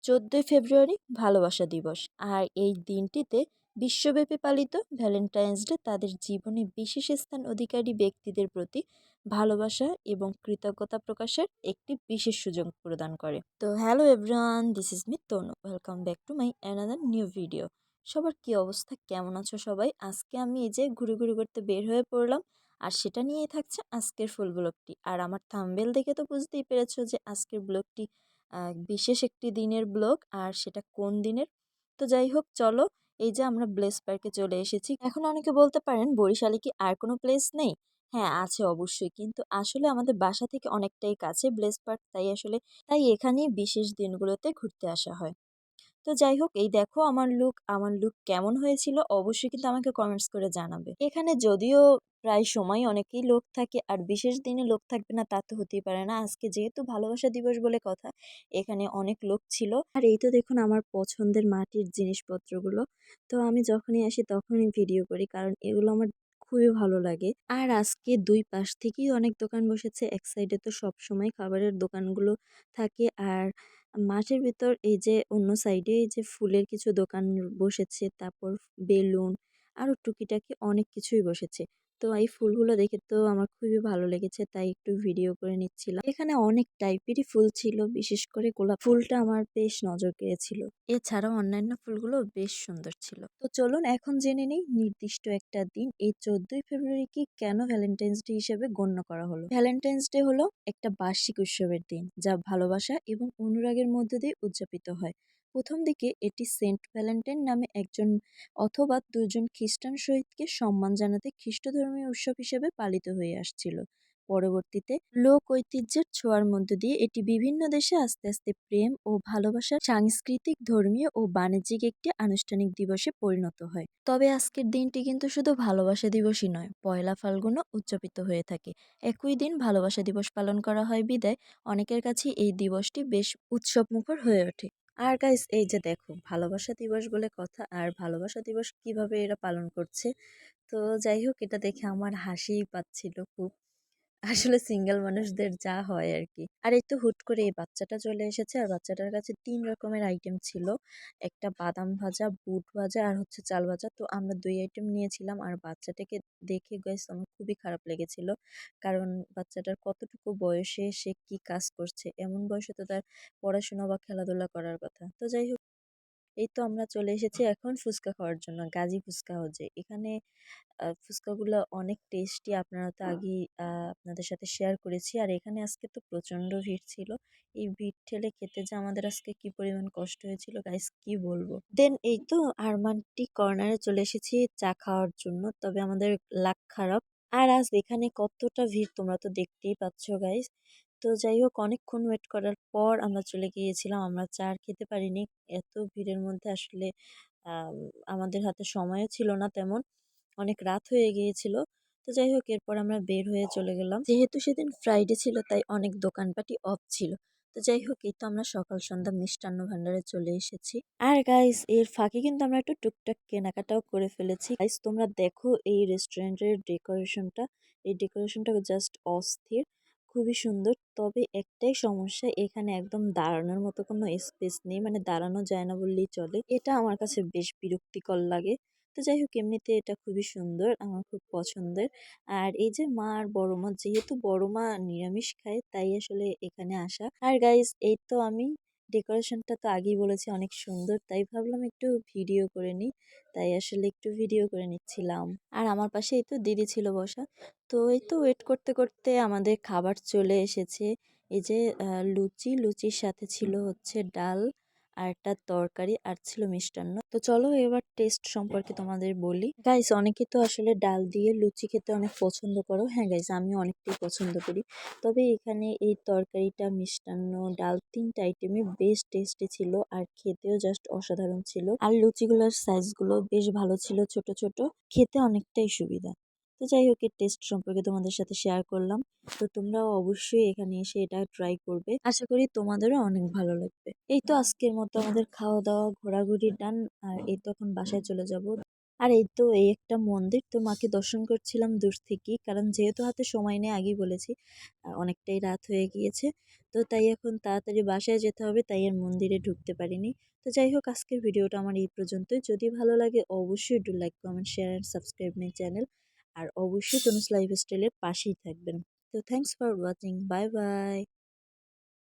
14ই ফেব্রুয়ারি ভালোবাসা দিবস। আর এই দিনটিতে বিশ্বব্যাপী পালিত ভ্যালেন্টাইন্স ডে তাদের জীবনে বিশেষ স্থান অধিকারী ব্যক্তিদের প্রতি ভালোবাসা এবং কৃতজ্ঞতা প্রকাশের একটি বিশেষ সুযোগ প্রদান করে। তো hello everyone, this is me Tanu. Welcome back to my another new video. সবার কি অবস্থা, কেমন আছো সবাই? আজকে আমি এই যে ঘুরে করতে বের হয়ে পড়লাম, আর সেটা নিয়েই থাকছে আজকের ফুল ব্লগটি। আর আমার থাম্বনেল দেখে তো বুঝতেই পেরেছো যে আজকের ব্লগটি বিশেষ একটি দিনের ব্লগ। আর সেটা কোন দিনের? তো যাই হোক, চলো, এই যে আমরা ব্লেস পার্কে চলে এসেছি। এখন অনেকে বলতে পারেন বরিশালে কি আর কোনো প্লেস নেই? হ্যাঁ, আছে অবশ্যই, কিন্তু আসলে আমাদের বাসা থেকে অনেকটাই কাছে ব্লেস পার্ক, তাই এখানেই বিশেষ দিনগুলোতে ঘুরতে আসা হয়। তো যাই হোক, এই দেখো আমার লুক কেমন হয়েছিল অবশ্যই কিন্তু আমাকে কমেন্টস করে জানাবে। এখানে যদিও প্রায় সময় অনেকেই লোক থাকে, আর বিশেষ দিনে লোক থাকবে না তা তো হতেই পারে না। আজকে যেহেতু ভালোবাসা দিবস বলে কথা, এখানে অনেক লোক ছিল। আর এই তো দেখুন আমার পছন্দের মাটির জিনিসপত্রগুলো। তো আমি যখনই আসি তখনই ভিডিও করি, কারণ এগুলো আমার খুবই ভালো লাগে। আর আজকে দুই পাশ থেকেই অনেক দোকান বসেছে। এক সাইডে তো সব সময় খাবারের দোকানগুলো থাকে, আর মাঠের ভিতর এই যে অন্য সাইডে এই যে ফুলের কিছু দোকান বসেছে, তারপর বেলুন, আরো টুকিটাকি অনেক কিছুই বসেছে। তো এই ফুলগুলো দেখে তো আমার খুবই ভালো লেগেছে, তাই একটু ভিডিও করে নিচ্ছিলাম। এখানে অনেক টাইপেরই ফুল ছিল, বিশেষ করে গোলাপ ফুলটা আমার বেশ নজর কেড়েছিল। এছাড়াও অন্যান্য ফুলগুলো বেশ সুন্দর ছিল। তো চলুন এখন জেনে নেই নির্দিষ্ট একটা দিন, এই 14ই ফেব্রুয়ারিকে কেন ভ্যালেন্টাইন্স ডে হিসেবে গণ্য করা হলো। ভ্যালেন্টাইন্স ডে হলো একটা বার্ষিক উৎসবের দিন, যা ভালোবাসা এবং অনুরাগের মধ্য দিয়ে উদযাপিত হয়। প্রথম দিকে এটি সেন্ট ভ্যালেন্টাইন নামে একজন অথবা দুজন খ্রিস্টান শহীদকে সম্মান জানাতে খ্রিস্টধর্মীয় উৎসব হিসেবে পালিত হয়ে আসছিল। পরবর্তীতে লোক ঐতিহ্যের ছোঁয়ার মধ্য দিয়ে এটি বিভিন্ন দেশে আস্তে আস্তে প্রেম ও ভালোবাসার সাংস্কৃতিক, ধর্মীয় ও বাণিজ্যিক একটি আনুষ্ঠানিক দিবসে পরিণত হয়। তবে আজকের দিনটি কিন্তু শুধু ভালোবাসা দিবসই নয়, পয়লা ফাল্গুনও উদযাপিত হয়ে থাকে। একই দিন ভালোবাসা দিবস পালন করা হয় বিদায় অনেকের কাছে এই দিবসটি বেশ উৎসবমুখর হয়ে ওঠে। আর গাইস, এই যে দেখো ভালোবাসা দিবস বলে কথা, আর ভালোবাসা দিবস কিভাবে এরা পালন করছে। তো যাই হোক, এটা দেখে আমার হাসিই পাচ্ছিল খুব। আসলে সিঙ্গেল মানুষদের যা হয় আর কি। আর এই তো হুট করে এই বাচ্চাটা চলে এসেছে, আর বাচ্চাটার কাছে 3 রকমের আইটেম ছিল। একটা বাদাম ভাজা, বুট ভাজা, আর হচ্ছে চাল ভাজা। তো আমরা 2 আইটেম নিয়েছিলাম। আর বাচ্চাটাকে দেখে গাইস আমার খুবই খারাপ লেগেছিল, কারণ বাচ্চাটার কতটুকু বয়সে সে কি কাজ করছে, এমন বয়সে তো তার পড়াশোনা বা খেলাধুলা করার কথা। তো যাই হোক, এই তো আমরা চলে এসেছি এখন ফুচকা খাওয়ার জন্য গাজী ফুচকা হাউজে। এখানে ফুচকাগুলো অনেক টেস্টি, আপনারা তো আগেই আপনাদের সাথে শেয়ার করেছি। আর এখানে আজকে তো প্রচণ্ড ভিড় ছিল। এই ভিড় ঠেলে খেতে যে আমাদের আজকে কি পরিমাণ কষ্ট হয়েছিল গাইস, কি বলবো। দেন এই তো আরমান্টি কর্নারে চলে এসেছি চা খাওয়ার জন্য, তবে আমাদের লাক খারাপ। আর আজ এখানে কতটা ভিড় তোমরা তো দেখতেই পাচ্ছ গাইস। তো যাই হোক, অনেকক্ষণ ওয়েট করার পর আমরা চলে গিয়েছিলাম। আমরা চা আর খেতে পারিনি, এত ভিড়ের মধ্যে আসলে আম আমাদের হাতে সময়ও ছিল না তেমন, অনেক রাত হয়ে গিয়েছিল। তো যাই হোক, এরপর আমরা বের হয়ে চলে গেলাম। যেহেতু সেদিন ফ্রাইডে ছিল, তাই অনেক দোকানপাটি অফ ছিল। তো যাই হোক, এই তো আমরা সকাল সন্ধ্যা মিষ্টান্ন ভান্ডারে চলে এসেছি। আর গাইস, এর ফাঁকে কিন্তু আমরা একটু টুকটাক কেনাকাটাও করে ফেলেছি। গাইস, তোমরা দেখো এই রেস্টুরেন্টের ডেকোরেশনটা। এই ডেকোরেশনটা জাস্ট অস্থির, খুবই সুন্দর। তবে একটাই সমস্যা, এখানে একদম দাঁড়ানোর মতো কোনো স্পেস নেই, মানে দাঁড়ানো যায় না বললেই চলে। এটা আমার কাছে বেশ বিরক্তিকর লাগে। তো যাই হোক, এমনিতে এটা খুবই সুন্দর, আমার খুব পছন্দের। আর এই যে মা আর বড় মা, যেহেতু বড় মা নিরামিষ খায়, তাই আসলে এখানে আসা। আর গাইস, এই তো আমি ডেকোরেশনটা তো আগেই বলেছি অনেক সুন্দর, তাই ভাবলাম একটু ভিডিও করে নিই। তাই আসলে একটু ভিডিও করে নিচ্ছিলাম। আর আমার পাশে এই তো দিদি ছিল বসা। তো এই তো ওয়েট করতে করতে আমাদের খাবার চলে এসেছে। এই যে লুচির সাথে ছিল হচ্ছে ডাল, আর একটা তরকারি, আর ছিল মিষ্টান্ন। তো চলো এবার টেস্ট সম্পর্কে তোমাদের বলি। গাইস, অনেকে তো আসলে ডাল দিয়ে লুচি খেতে অনেক পছন্দ করো। হ্যাঁ গাইস, আমি অনেকটাই পছন্দ করি। তবে এখানে এই তরকারিটা, মিষ্টান্ন, ডাল, 3টা আইটেমই বেশ টেস্টি ছিল, আর খেতেও জাস্ট অসাধারণ ছিল। আর লুচিগুলোর সাইজগুলো বেশ ভালো ছিল, ছোট ছোট, খেতে অনেকটাই সুবিধা। তো যাই হোক, এর টেস্ট সম্পর্কে তোমাদের সাথে শেয়ার করলাম। তো তোমরাও অবশ্যই এখানে এসে এটা ট্রাই করবে, আশা করি তোমাদেরও অনেক ভালো লাগবে। এই তো আজকের মতো আমাদের খাওয়া দাওয়া ঘোরাঘুরি ডান। আর এই তো এখন বাসায় চলে যাব। আর এই তো এই একটা মন্দির, তো মাকে দর্শন করছিলাম দূর থেকেই, কারণ যেহেতু হাতে সময় নেই আগেই বলেছি, আর অনেকটাই রাত হয়ে গিয়েছে। তো তাই এখন তাড়াতাড়ি বাসায় যেতে হবে, তাই আর মন্দিরে ঢুকতে পারিনি। তো যাই হোক, আজকের ভিডিওটা আমার এই পর্যন্তই। যদি ভালো লাগে অবশ্যই do like, comment, share and subscribe my channel. আর অবশ্যই তনুজ লাইফস্টাইলের পাশেই থাকবেন। তো thanks for watching, bye by.